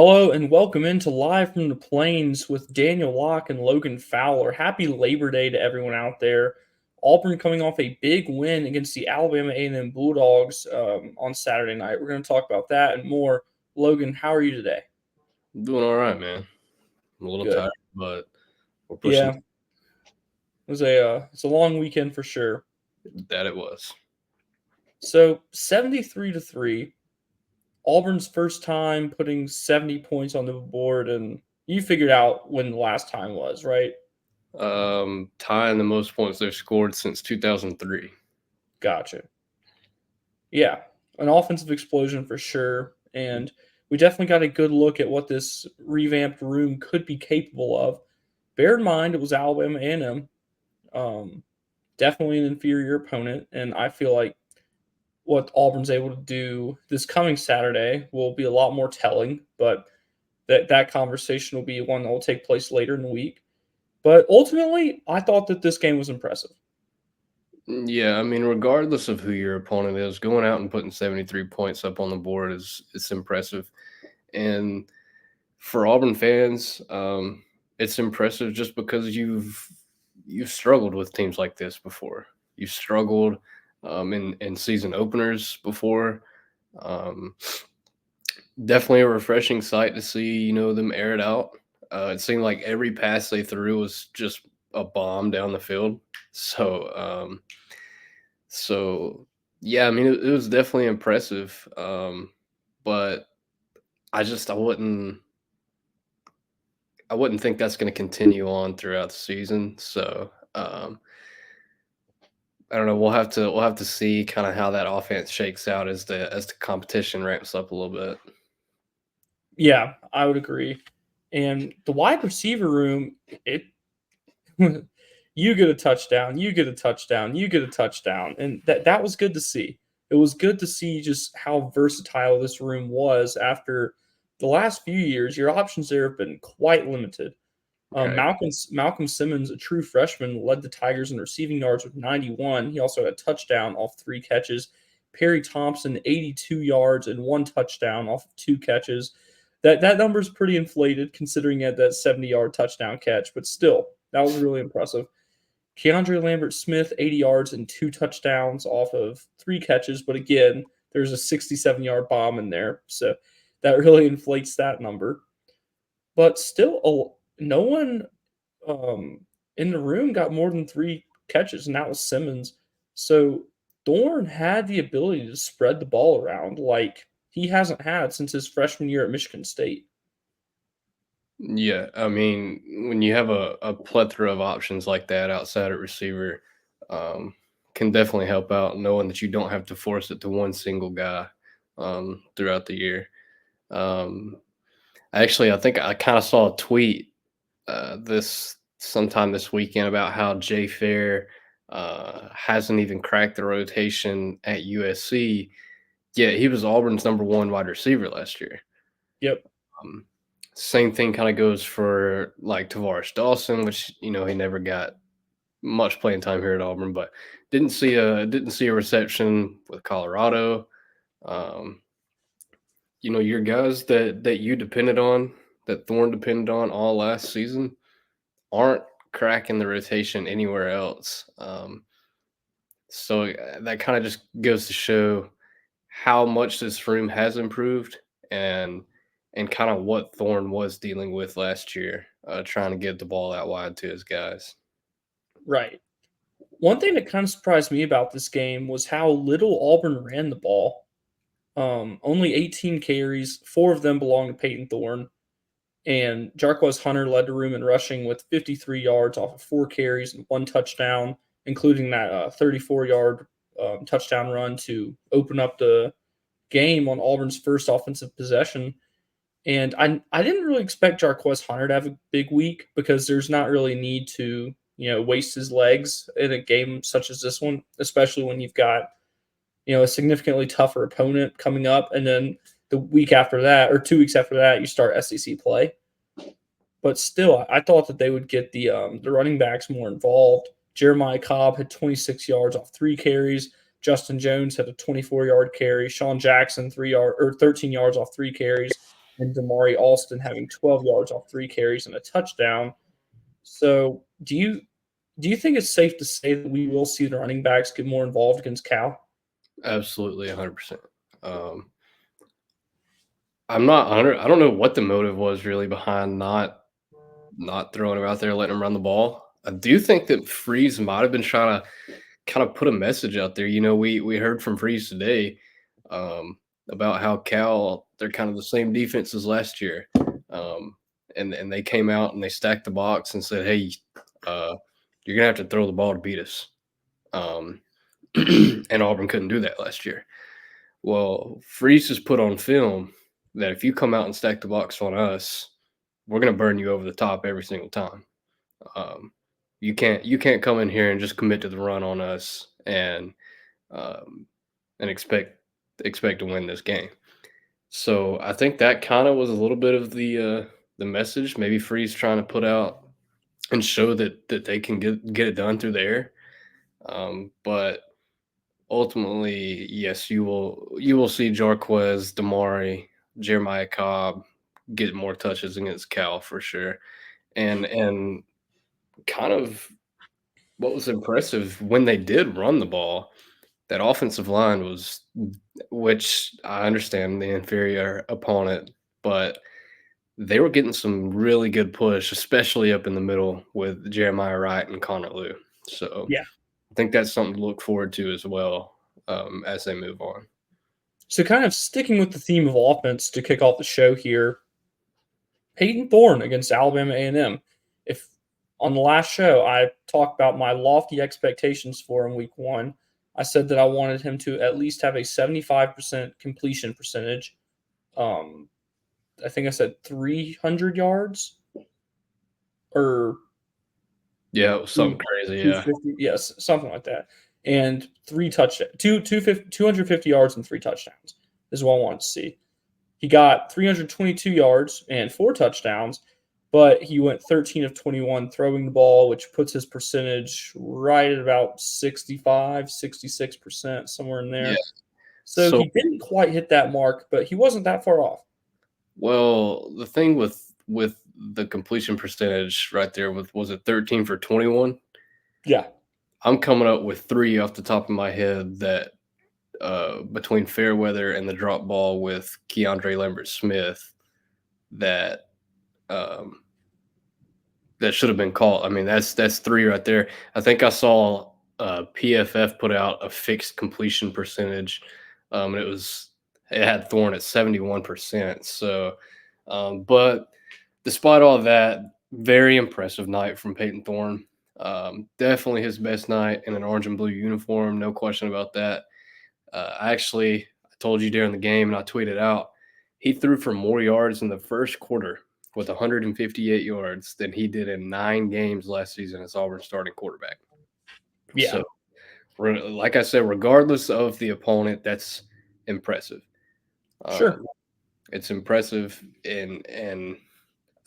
Hello and welcome into Live from the Plains with Daniel Locke and Logan Fowler. Happy Labor Day to everyone out there. Auburn coming off a big win against the Alabama A&M Bulldogs on Saturday night. We're going to talk about that and more. Logan, how are you today? Doing all right, man. I'm a little Good. tired, but we're pushing Yeah, it's a long weekend for sure. that it was. So 73-3, Auburn's first time putting 70 points on the board, and you figured out when the last time was, right? Tying the most points they've scored since 2003. Gotcha. Yeah, an offensive explosion for sure. And we definitely got a good look at what this revamped room could be capable of. Bear in mind, it was Alabama A&M, definitely an inferior opponent, and I feel like what Auburn's able to do this coming Saturday will be a lot more telling. But that conversation will be one that will take place later in the week. But ultimately, I thought that this game was impressive. Yeah, I mean, regardless of who your opponent is, going out and putting 73 points up on the board is it's impressive. And for Auburn fans, it's impressive just because you've struggled with teams like this before. You've struggled in season openers before. Um, Definitely a refreshing sight to see, them air it out. It seemed like every pass they threw was just a bomb down the field. So yeah, I mean, it was definitely impressive. But I wouldn't think that's going to continue on throughout the season. So I don't know. We'll have to see kind of how that offense shakes out as the competition ramps up a little bit. Yeah, I would agree. And the wide receiver room, it you get a touchdown, you get a touchdown, you get a touchdown, and that was good to see. It was good to see just how versatile this room was after the last few years. Your options there have been quite limited. Right. Malcolm Simmons, a true freshman, led the Tigers in receiving yards with 91. He also had a touchdown off 3 catches. Perry Thompson, 82 yards and 1 touchdown off of 2 catches. That number is pretty inflated considering he had that 70-yard touchdown catch, but still, that was really impressive. Keandre Lambert Smith, 80 yards and 2 touchdowns off of 3 catches, but again, there's a 67-yard bomb in there, so that really inflates that number. But still, no one in the room got more than 3 catches, and that was Simmons. So Thorne had the ability to spread the ball around like he hasn't had since his freshman year at Michigan State. Yeah, I mean, when you have a plethora of options like that outside at receiver, um, can definitely help out knowing that you don't have to force it to one single guy throughout the year. Um, I think I kind of saw a tweet this sometime this weekend about how Jay Fair hasn't even cracked the rotation at USC. Yet he was Auburn's number one wide receiver last year. Yep. Um, Same thing kind of goes for like Tavares Dawson, which he never got much playing time here at Auburn, but didn't see a reception with Colorado. Um, your guys that you depended on, that Thorne depended on all last season, aren't cracking the rotation anywhere else. So that kind of just goes to show how much this room has improved and kind of what Thorne was dealing with last year, trying to get the ball out wide to his guys. Right. One thing that kind of surprised me about this game was how little Auburn ran the ball. Only 18 carries, 4 of them belonged to Peyton Thorne, and Jarquez Hunter led the room in rushing with 53 yards off of 4 carries and 1 touchdown, including that 34-yard touchdown run to open up the game on Auburn's first offensive possession. And I didn't really expect Jarquez Hunter to have a big week because there's not really a need to waste his legs in a game such as this one, especially when you've got a significantly tougher opponent coming up, and then the week after that or 2 weeks after that you start SEC play. But still, I thought that they would get the running backs more involved. Jeremiah Cobb had 26 yards off 3 carries. Justin Jones had a 24-yard carry. Sean Jackson 13 yards off 3 carries. and Damari Alston having 12 yards off 3 carries and a touchdown. So, do you think it's safe to say that we will see the running backs get more involved against Cal? Absolutely, 100%. Um, I'm not 100. I don't know what the motive was really behind not throwing him out there, letting him run the ball. I do think that Freeze might have been trying to kind of put a message out there. We heard from Freeze today about how Cal they're kind of the same defense as last year, um, and they came out and they stacked the box and said, "Hey, uh, you're gonna have to throw the ball to beat us." Um, and Auburn couldn't do that last year. Well, Freeze has put on film that if you come out and stack the box on us, we're gonna burn you over the top every single time. Um, you can't come in here and just commit to the run on us um, and expect to win this game. So I think that kind of was a little bit of the message. Maybe Freeze trying to put out and show that they can get it done through the air. But ultimately, yes, you will see Jarquez, Damari, Jeremiah Cobb get more touches against Cal for sure. And kind of what was impressive when they did run the ball, that offensive line was, which I understand the inferior opponent, but they were getting some really good push, especially up in the middle with Jeremiah Wright and Connor Lew. So Yeah. I think that's something to look forward to as well as they move on. So, kind of sticking with the theme of offense to kick off the show here, Peyton Thorne against Alabama A&M. If on the last show I talked about my lofty expectations for him week 1, I said that I wanted him to at least have a 75% completion percentage. Um, I think I said 300 yards or Yeah, it was something crazy. Yeah. 250, yes, something like that. And 250 yards and 3 touchdowns is what I wanted to see. He got 322 yards and 4 touchdowns, but he went 13 of 21 throwing the ball, which puts his percentage right at about 65, 66%, somewhere in Yeah. there. So So, he didn't quite hit that mark, but he wasn't that far off. well, the thing with the completion percentage right there with was it 13 for 21? Yeah. I'm coming up with 3 off the top of my head that between Fairweather and the drop ball with Keandre Lambert Smith that um, that should have been called. I mean, that's 3 right there. I think I saw PFF put out a fixed completion percentage, and it had Thorne at 71%. So, but despite all that, very impressive night from Peyton Thorne. Definitely his best night in an orange and blue uniform, no question about that. I told you during the game, and I tweeted out, he threw for more yards in the first quarter with 158 yards than he did in 9 games last season as Auburn's starting quarterback. Yeah. So, like I said, regardless of the opponent, that's impressive. Sure. Um, it's impressive, and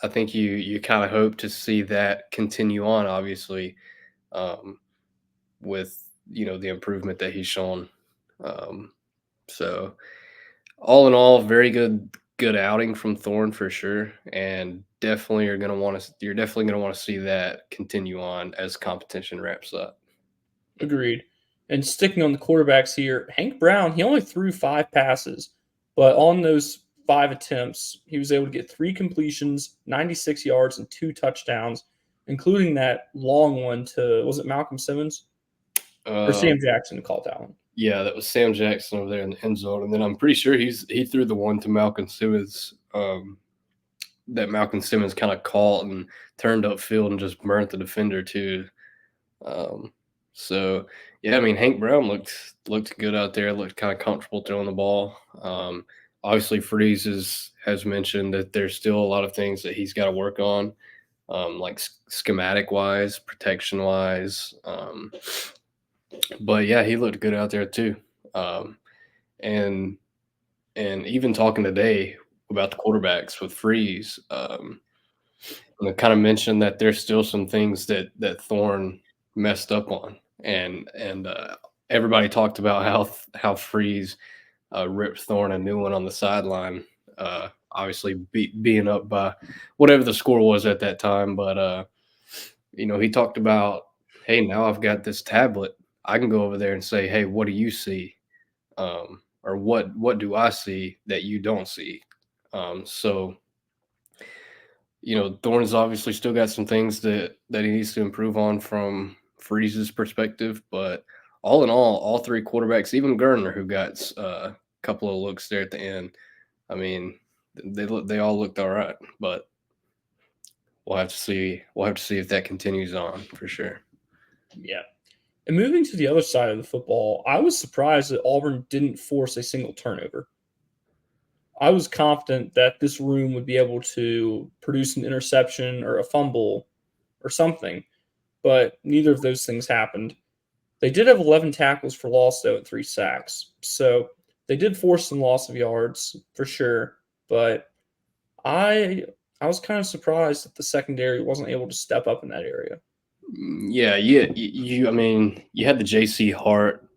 I think you kind of hope to see that continue on. Obviously, um, with the improvement that he's shown. Um, so all in all, very good outing from Thorne for sure, and you're definitely gonna want to see that continue on as competition wraps up. Agreed. And sticking on the quarterbacks here, Hank Brown, he only threw 5 passes, but on those 5 attempts, he was able to get 3 completions, 96 yards, and 2 touchdowns, including that long one to, was it Malcolm Simmons? Or Uh, Sam Jackson called that one. yeah, that was Sam Jackson over there in the end zone, and then I'm pretty sure he threw the one to Malcolm Simmons. That Malcolm Simmons kind of caught and turned upfield and just burnt the defender too. Um, so yeah, I mean Hank Brown looked good out there, looked kind of comfortable throwing the ball. Obviously Freeze has mentioned that there's still a lot of things that he's got to work on, like schematic wise, protection wise. But yeah, he looked good out there too. Um, and and even talking today about the quarterbacks with Freeze, and I kind of mentioned that there's still some things that Thorne messed up on, and everybody talked about how Freeze ripped Thorne a new one on the sideline obviously being up by whatever the score was at that time. But he talked about, hey, now I've got this tablet. I can go over there and say, hey, what do you see? Or what do I see that you don't see? So Thorne's obviously still got some things that he needs to improve on from Freeze's perspective, but all in all three quarterbacks, even Gardner, who got a couple of looks there at the end, I mean, they all looked all right, but we'll have to see. We'll have to see if that continues on for sure. Yeah. And moving to the other side of the football, I was surprised that Auburn didn't force a single turnover. I was confident that this room would be able to produce an interception or a fumble or something, but neither of those things happened. They did have 11 tackles for loss, though, and 3 sacks. So they did force some loss of yards for sure. But I was kind of surprised that the secondary wasn't able to step up in that area. Yeah, I mean, you had the JC Hart,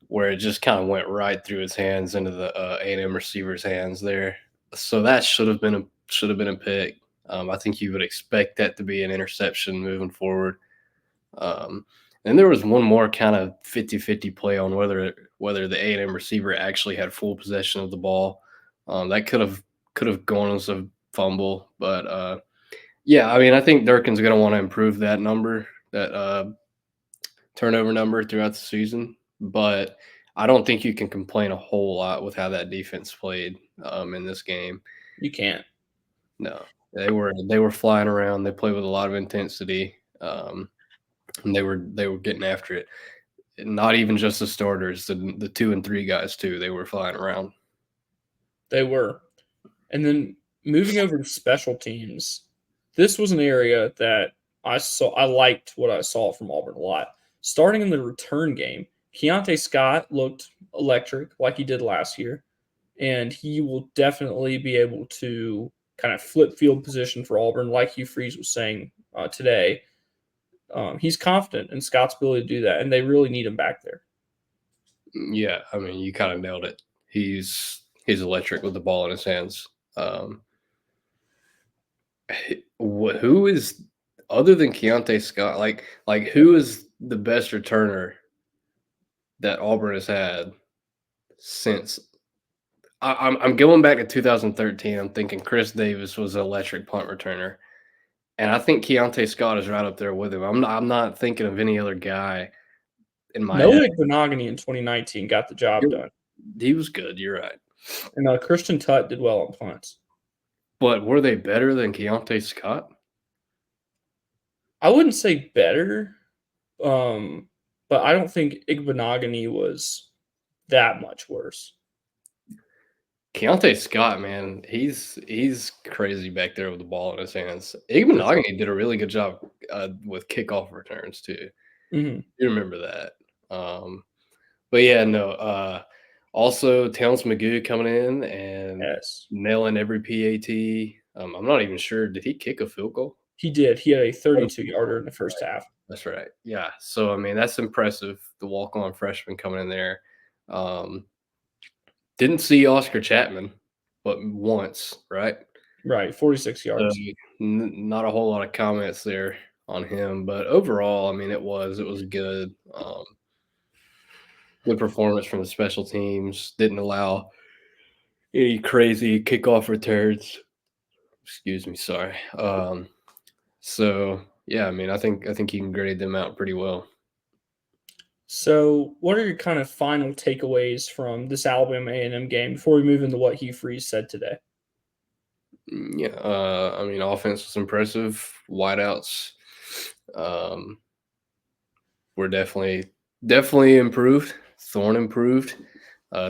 where it just kind of went right through his hands into the A&M receiver's hands there. So that should have been a pick. I think you would expect that to be an interception moving forward. Um, and there was one more kind of 50-50 play on whether the A&M receiver actually had full possession of the ball. That could have gone as a fumble, but yeah, I mean, I think Durkin's going to want to improve that turnover number throughout the season, but I don't think you can complain a whole lot with how that defense played in this game. You can't. No, they were flying around. They played with a lot of intensity, and they were getting after it. Not even just the starters, the 2 and 3 guys too. They were flying around. They were. And then moving over to special teams, this was an area that I liked what I saw from Auburn a lot. Starting in the return game, Keontae Scott looked electric like he did last year, and he will definitely be able to kind of flip field position for Auburn, like Hugh Freeze was saying today. He's confident in Scott's ability to do that, and they really need him back there. Yeah, I mean, you kind of nailed it. He's electric with the ball in his hands. Who is other than Keontae Scott? Like who is the best returner that Auburn has had since? I'm going back to 2013. I'm thinking Chris Davis was an electric punt returner, and I think Keontae Scott is right up there with him. I'm not thinking of any other guy in my head. Noah Benogany in 2019 got the job done, He was good. You're right, and Christian Tutt did well on punts. but were they better than Keontae Scott? I wouldn't say better, but I don't think Igbenogany was that much worse. Keontae Scott, man, he's crazy back there with the ball in his hands. For sure. Igbenogany did a really good job with kickoff returns too. Mm-hmm. You remember that? But yeah, no. Also, Towns Magoo coming in and Yes, nailing every PAT. I'm not even sure. Did he kick a field goal? he did. He had a 32-yarder in the first half. That's right. Yeah. So I mean, that's impressive. The walk-on freshman coming in there. Didn't see Oscar Chapman, but once, right? Right, 46 So yards. not a whole lot of comments there on him, but overall, I mean, it was good. Good performance from the special teams. Didn't allow any crazy kickoff returns. Excuse me, sorry. So yeah, I mean, I think you can grade them out pretty well. So, what are your kind of final takeaways from this Alabama A&M game before we move into what Hugh Freeze said today? Yeah, I mean, offense was impressive. Wideouts um, were definitely improved. Thorne improved.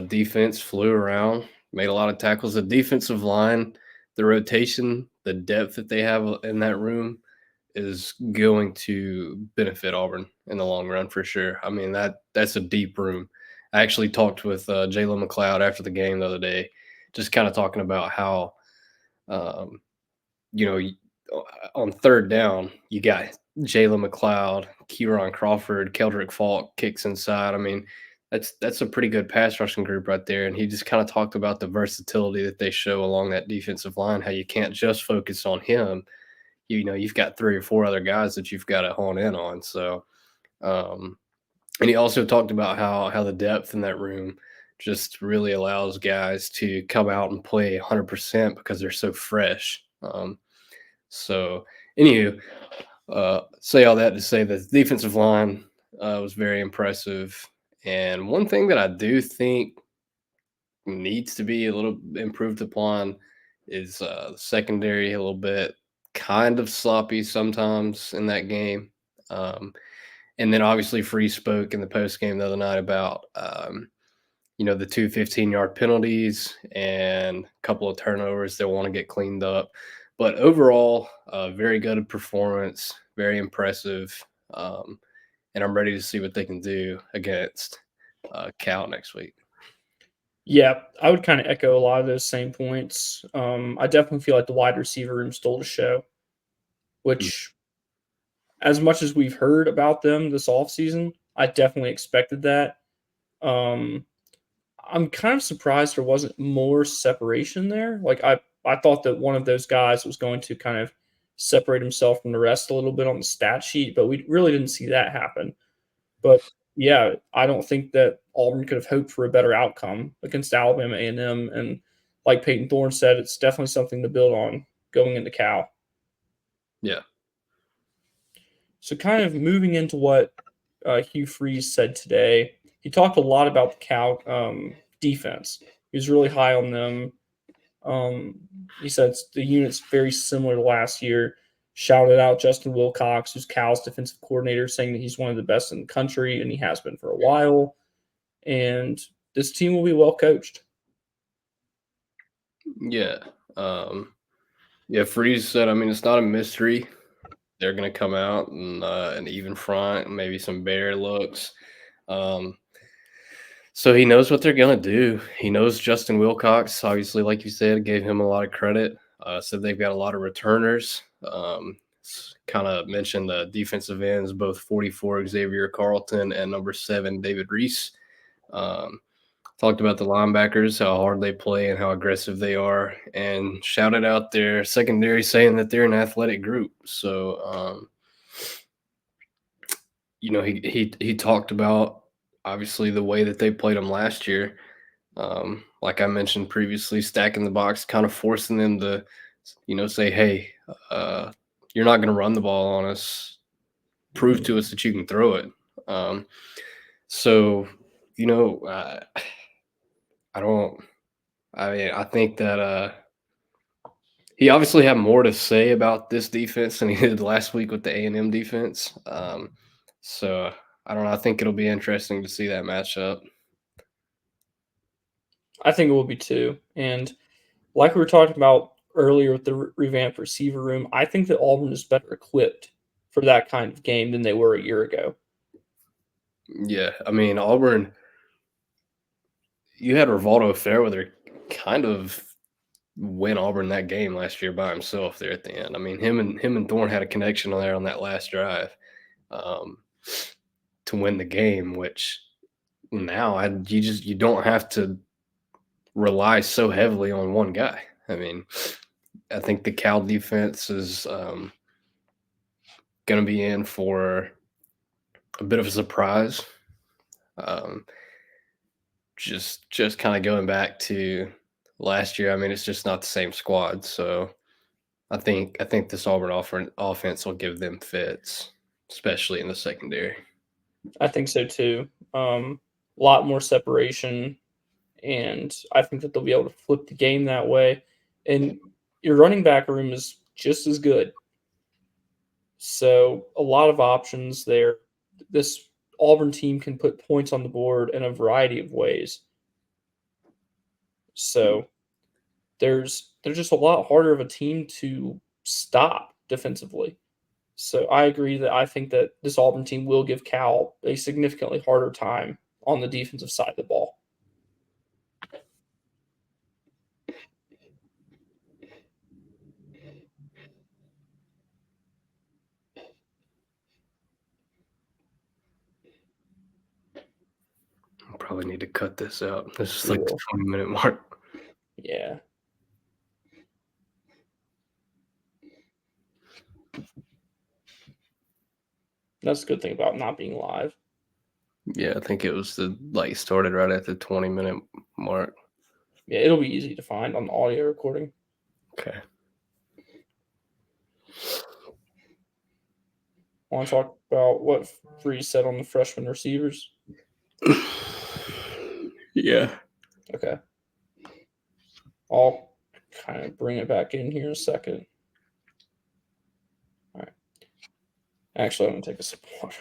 Defense flew around, made a lot of tackles. The defensive line, the rotation, the depth that they have in that room is going to benefit Auburn in the long run for sure. I mean that's a deep room. I actually talked with Jalen McLeod after the game the other day, just kind of talking about how um, you know on third down you got Jalen McLeod, Kieron Crawford, Keldrick Falk kicks inside. I mean that's a pretty good pass rushing group right there, and he just kinda talked about the versatility that they show along that defensive line, how you can't just focus on him. You know, you've got 3 or 4 other guys that you've gotta hone in on, so, um and he also talked about how the depth in that room just really allows guys to come out and play 100% because they're so fresh. So, anywho, say all that to say that the defensive line was very impressive. And one thing that I do think needs to be a little improved upon is the secondary a little bit kind of sloppy sometimes in that game. Um, and then obviously Free spoke in the post game the other night about the 2 15-yard penalties and a couple of turnovers they want to get cleaned up. But overall, very good performance, very impressive. Um, and I'm ready to see what they can do against Cal next week. Yeah, I would kind of echo a lot of those same points. I definitely feel like the wide receiver room stole the show, Mm. which, as much as we've heard about them this offseason, I definitely expected that. Um, I'm kind of surprised there wasn't more separation there. Like I thought that one of those guys was going to kind of separate himself from the rest a little bit on the stat sheet, but we really didn't see that happen. But yeah, I don't think that Auburn could have hoped for a better outcome against Alabama A&M. And like Peyton Thorne said, it's definitely something to build on going into Cal. Yeah. So kind of moving into what Hugh Freeze said today, he talked a lot about the Cal defense. He was really high on them. He said the unit's very similar to last year. Shouted out Justin Wilcox, who's Cal's defensive coordinator, saying that he's one of the best in the country, and he has been for a while. And this team will be well coached. Yeah. Yeah. Freeze said, I mean, it's not a mystery. They're going to come out and an even front, maybe some bear looks. Um, So he knows what they're gonna do. He knows Justin Wilcox, obviously, like you said, gave him a lot of credit. Said they've got a lot of returners. Kind of mentioned the defensive ends, both 44 Xavier Carlton and number 7 David Reese. Um, Talked about the linebackers, how hard they play and how aggressive they are, and shouted out their secondary, saying that they're an athletic group. So he talked about obviously the way that they played them last year. Like I mentioned previously, stacking the box, kind of forcing them to, say, hey, uh, you're not going to run the ball on us. Prove to us that you can throw it. Um, so, you know, I don't, I mean, I think that he obviously had more to say about this defense than he did last week with the A&M defense. So I don't know. I think it'll be interesting to see that matchup. I think it will be too. And like we were talking about earlier with the revamped receiver room, I think that Auburn is better equipped for that kind of game than they were a year ago. Yeah. I mean, Auburn, you had Rivaldo Fairweather kind of win Auburn that game last year by himself there at the end. I mean, him and Thorne had a connection on there on that last drive um, to win the game. Which now you don't have to rely so heavily on one guy. I mean, I think the Cal defense is going to be in for a bit of a surprise. Um, just kind of going back to last year. I mean, it's just not the same squad. So I think this Auburn offense will give them fits, especially in the secondary. I think so too. A lot more separation, and I think that they'll be able to flip the game that way. And your running back room is just as good. So a lot of options there. This Auburn team can put points on the board in a variety of ways. So they're just a lot harder of a team to stop defensively. So I agree that I think that this Auburn team will give Cal a significantly harder time on the defensive side of the ball. probably need to cut this out. This is We like the will. 20-minute mark. Yeah. That's a good thing about not being live. Yeah, I think it was started right at the 20-minute mark. Yeah, it'll be easy to find on the audio recording. Okay. Want to talk about what Freeze said on the freshman receivers? Yeah. Okay. I'll kind of bring it back in here in a second. All right. Actually, I'm going to take a sip of water.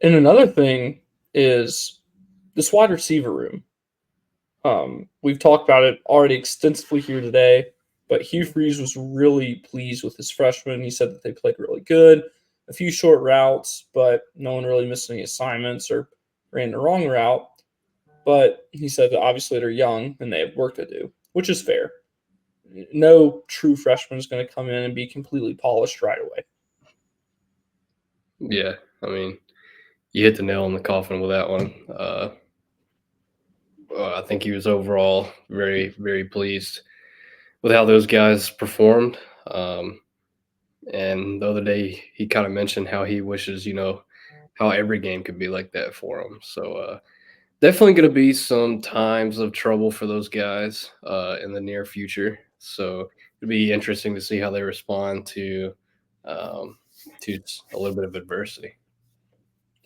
And another thing is this wide receiver room. We've talked about it already extensively here today, but Hugh Freeze was really pleased with his freshmen. He said that they played really good, a few short routes, but no one really missed any assignments or ran the wrong route. But he said that obviously they're young and they have work to do, which is fair. No true freshman is going to come in and be completely polished right away. Yeah, I mean, you hit the nail on the coffin with that one. I think he was overall very, very pleased with how those guys performed. And the other day, he kind of mentioned how he wishes, how every game could be like that for him. So definitely going to be some times of trouble for those guys in the near future. So it'd be interesting to see how they respond um, to a little bit of adversity.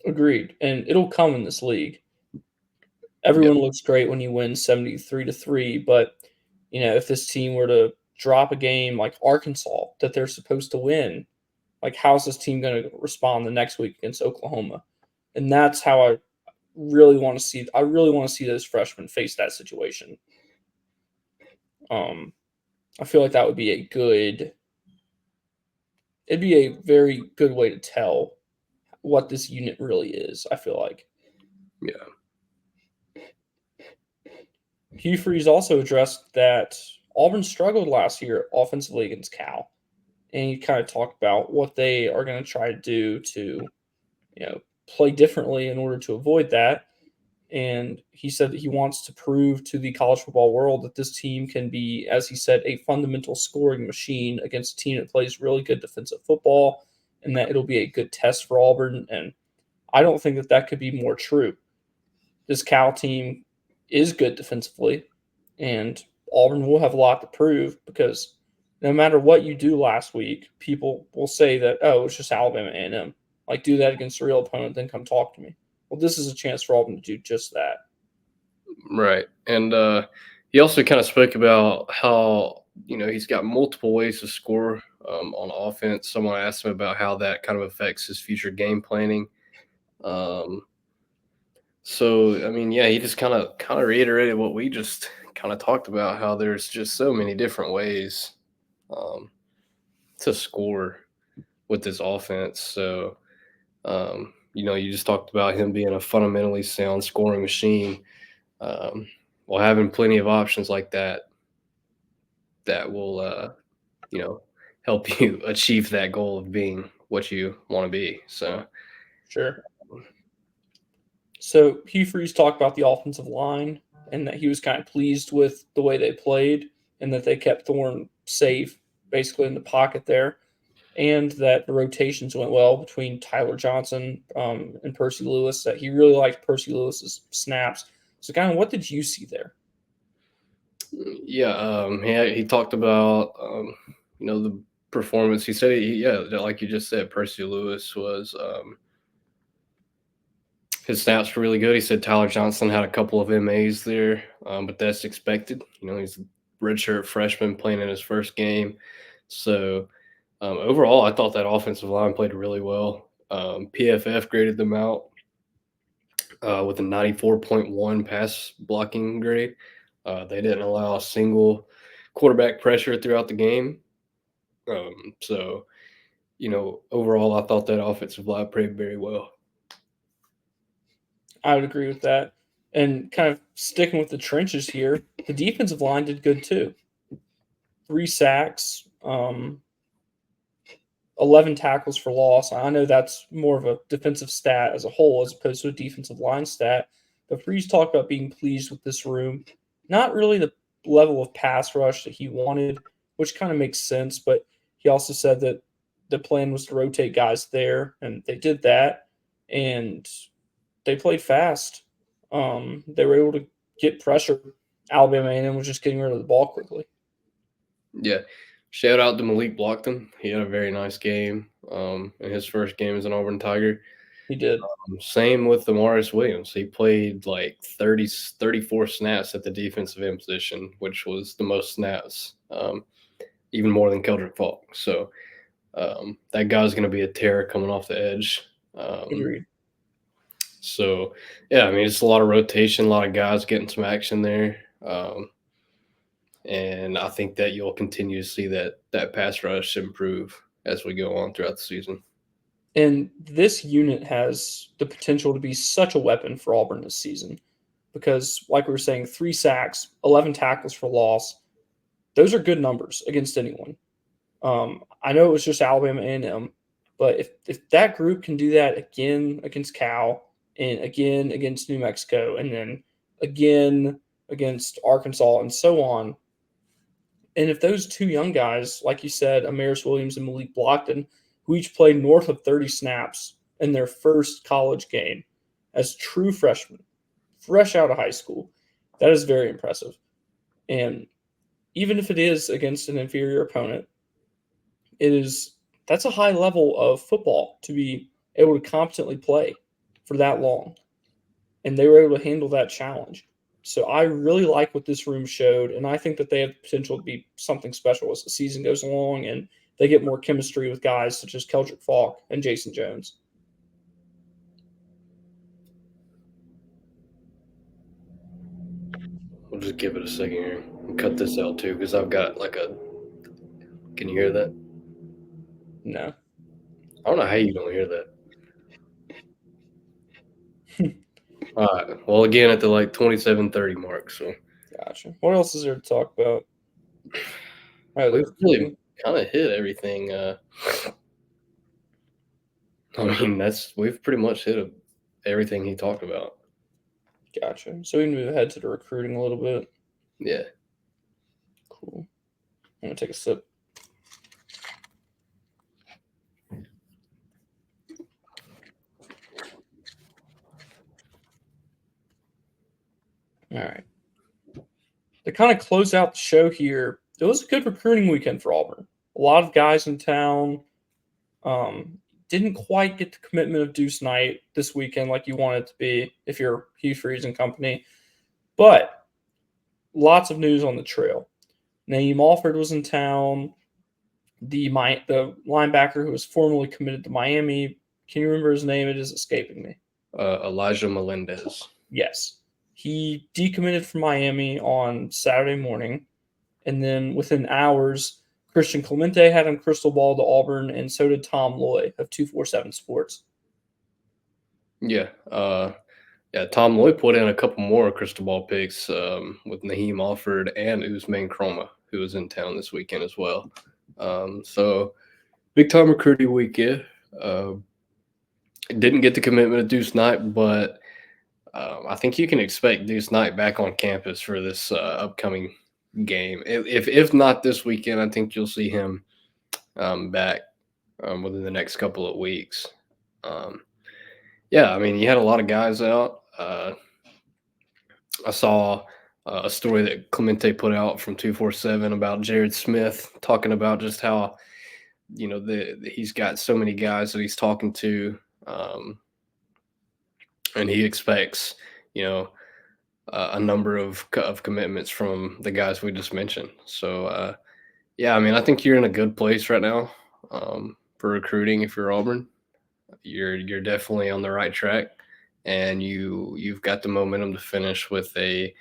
Agreed. And it'll come in this league. Yep. Everyone looks great when you win 73-3, but if this team were to drop a game like Arkansas that they're supposed to win, like how's this team going to respond the next week against Oklahoma? And that's how I really want to see. I really want to see those freshmen face that situation. Um, I feel like that would be a good. It'd be a very good way to tell what this unit really is. I feel like Yeah. Hugh Freeze also addressed that Auburn struggled last year offensively against Cal, and he kind of talked about what they are going to try to do to, play differently in order to avoid that. And he said that he wants to prove to the college football world that this team can be, as he said, a fundamental scoring machine against a team that plays really good defensive football, and that it'll be a good test for Auburn. And I don't think that that could be more true. This Cal team is good defensively, and Auburn will have a lot to prove because no matter what you do last week, people will say that, oh, it's just Alabama A&M. Like, do that against a real opponent, then come talk to me. Well, this is a chance for Auburn to do just that. Right. And he also kind of spoke about how, he's got multiple ways to score on offense. Someone asked him about how that kind of affects his future game planning. Um, so, I mean, yeah, he just kind of reiterated what we just kind of talked about, how there's just so many different ways um, to score with this offense. So, you just talked about him being a fundamentally sound scoring machine. Um, well, having plenty of options like that will, help you achieve that goal of being what you want to be. So, Sure. So Hugh Freeze talked about the offensive line and that he was kind of pleased with the way they played and that they kept Thorne safe, basically in the pocket there, and that the rotations went well between Tyler Johnson and Percy Lewis. That he really liked Percy Lewis's snaps. So, kind of, what did you see there? yeah, he talked about, the performance. He said, yeah, like you just said, Percy Lewis was, his snaps were really good. He said Tyler Johnson had a couple of MAs there, but that's expected. He's a redshirt freshman playing in his first game. So, overall, I thought that offensive line played really well. PFF graded them out with a 94.1 pass blocking grade. They didn't allow a single quarterback pressure throughout the game. So, overall, I thought that offensive line played very well. I would agree with that. And kind of sticking with the trenches here, the defensive line did good too. 3 sacks, 11 tackles for loss. I know that's more of a defensive stat as a whole as opposed to a defensive line stat. But Freeze talked about being pleased with this room. Not really the level of pass rush that he wanted, which kind of makes sense. But he also said that the plan was to rotate guys there, and they did that. And they played fast. They were able to get pressure. Alabama A&M was just getting rid of the ball quickly. Yeah. Shout out to Malik Blockton. He had a very nice game in his first game as an Auburn Tiger. He did. Same with Amaris Williams. He played like 34 snaps at the defensive end position, which was the most snaps, even more than Keldrick Falk. So that guy's going to be a terror coming off the edge. Agreed. So, yeah, I mean, it's a lot of rotation, a lot of guys getting some action there. And I think that you'll continue to see that pass rush improve as we go on throughout the season. And this unit has the potential to be such a weapon for Auburn this season because, like we were saying, 3 sacks, 11 tackles for loss. Those are good numbers against anyone. I know it was just Alabama A&M, but if that group can do that again against Cal and again against New Mexico and then again against Arkansas and so on, and if those 2 young guys, like you said, Amaris Williams and Malik Blockton, who each played north of 30 snaps in their first college game as true freshmen, fresh out of high school, that is very impressive. And even if it is against an inferior opponent, that's a high level of football to be able to competently play for that long. And they were able to handle that challenge. So I really like what this room showed, and I think that they have the potential to be something special as the season goes along and they get more chemistry with guys such as Keldrick Falk and Jason Jones. We'll just give it a second here and cut this out too because I've got like a. Can you hear that? No. I don't know how you don't hear that. All right. Well, again, at the like 27:30 mark. So. Gotcha. What else is there to talk about? We've really kind of hit everything. I mean, we've pretty much hit everything he talked about. Gotcha. So we can move ahead to the recruiting a little bit. Yeah. Cool. I'm going to take a sip. All right. To kind of close out the show here, it was a good recruiting weekend for Auburn. A lot of guys in town. Didn't quite get the commitment of Deuce Knight this weekend like you want it to be if you're Hugh Freeze and company. But lots of news on the trail. Naeem Alford was in town. The linebacker who was formerly committed to Miami. Can you remember his name? It is escaping me. Elijah Melendez. Yes. He decommitted from Miami on Saturday morning. And then within hours, Christian Clemente had him crystal ball to Auburn, and so did Tom Loy of 247 Sports. Yeah. Tom Loy put in a couple more crystal ball picks with Naeem Alford and Usman Chroma, who was in town this weekend as well. So big time recruiting weekend. Didn't get the commitment of Deuce Knight, but I think you can expect Deuce Knight back on campus for this upcoming game. If not this weekend, I think you'll see him back within the next couple of weeks. Yeah, I mean, you had a lot of guys out. I saw a story that Clemente put out from 247 about Jared Smith talking about just how, he's got so many guys that he's talking to, and he expects, a number of commitments from the guys we just mentioned. So, yeah, I mean, I think you're in a good place right now for recruiting if you're Auburn. You're definitely on the right track, and you've got the momentum to finish with a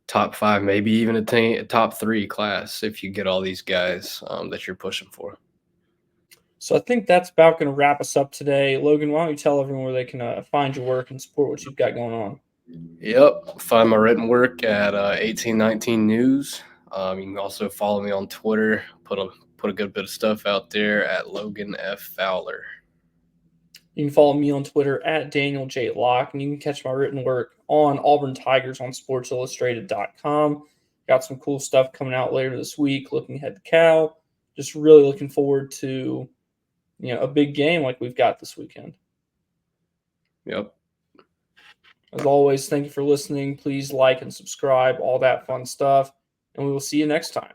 top 5, maybe even a top 3 class if you get all these guys that you're pushing for. So I think that's about going to wrap us up today. Logan, why don't you tell everyone where they can find your work and support what you've got going on? Yep. Find my written work at 1819 News. You can also follow me on Twitter. Put a good bit of stuff out there at Logan F. Fowler. You can follow me on Twitter at Daniel J. Locke, and you can catch my written work on Auburn Tigers on SportsIllustrated.com. Got some cool stuff coming out later this week. Looking ahead to Cal. Just really looking forward to a big game like we've got this weekend. Yep. As always, thank you for listening. Please like and subscribe, all that fun stuff, and we will see you next time.